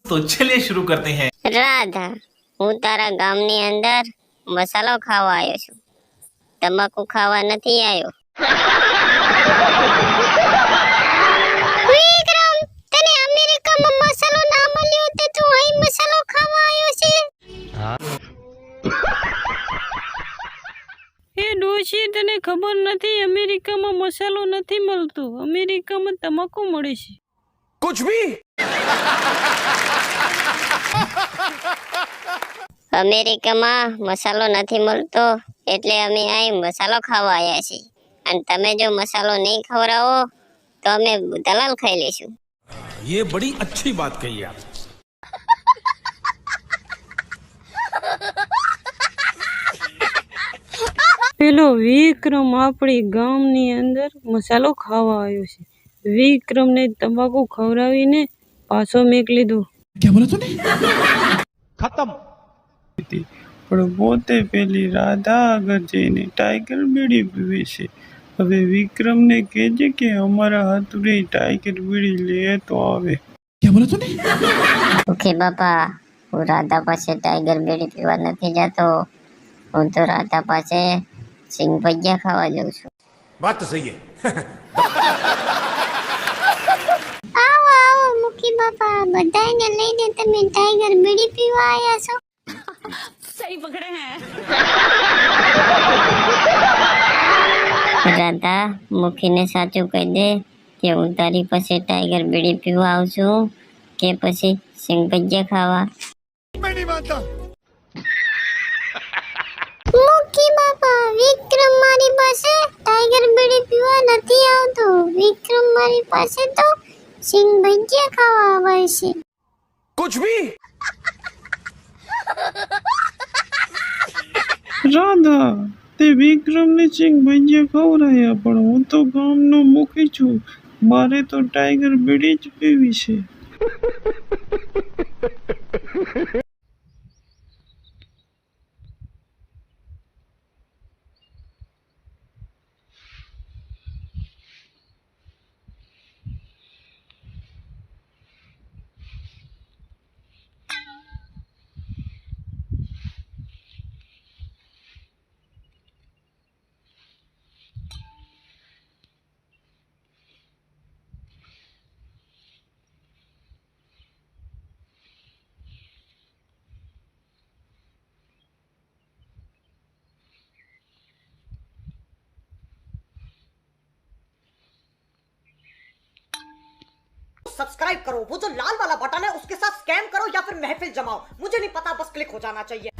तो चलिए शुरू करते हैं। राधा, હું તારા ગામની અંદર મસાલો ખાવા આવ્યો છું, તમાકુ ખાવા નથી આવ્યો. વિક્રમ, તને અમેરિકામાં મસાલો ના મળ્યો તે તું અહીં મસાલો ખાવા આવ્યો છે? એ ડોશી, તને ખબર નથી, અમેરિકામાં મસાલો નથી મળતો, અમેરિકામાં તમાકુ મળે છે. कुछ भी અમેરિકામાં મસાલો નથી મળતો એટલે અમે અહીં મસાલો ખાવા આવ્યા છીએ, અને તમે જો મસાલો નહીં ખવડાવો તો અમે દલાલ ખાઈ લઈશું. ये बड़ी अच्छी बात कही आप. પેલો વિક્રમ આપણી ગામની અંદર મસાલો ખાવા આવ્યો છે. વિક્રમને તમાકુ ખવડાવીને પાછો મેકલી દીધો. क्या बोला तूने? खत्म. પણ પોતે પેલી રાધા આગળ જઈને ટાઈગર બીડી પીવે છે. હવે વિક્રમને કહેજે કે અમારા હાથુરે ટાઈગર બીડી લે તો આવે. क्या बोला तूने? ઓકે બાપા, હું રાધા પાસે ટાઈગર બીડી પીવા નથી જતો, હું તો રાધા પાસે સિંગ ભજીયા ખાવા જાઉં છું. बात तो सही है. આવો આવો મુખી બાપા, બધાને લઈને તમે ટાઈગર બીડી પીવા આવ્યા છો? સહી પકડે હે. રાધા, મુખીને સાચું કહી દે કે હું તારી પાસે ટાઈગર બીડી પીવા આવું છું કે પછી સિંગ ભજીયા ખાવા. मैं नहीं मानता. મુખી બાપા, વિક્રમ મારી પાસે ટાઈગર બીડી પીવા નથી આવતો, વિક્રમ મારી પાસે તો સિંગ ભજીયા ખાવા આવે છે. कुछ भी રાધા, તે વિક્રમને સિંગ ભજીયા ખવડાયા, પણ હું તો ગામનો મુખી છું, મારે તો ટાઈગર બીડી જ પીવી છે. सब्सक्राइब करो, वो जो लाल वाला बटन है उसके साथ स्कैम करो या फिर महफिल जमाओ, मुझे नहीं पता, बस क्लिक हो जाना चाहिए.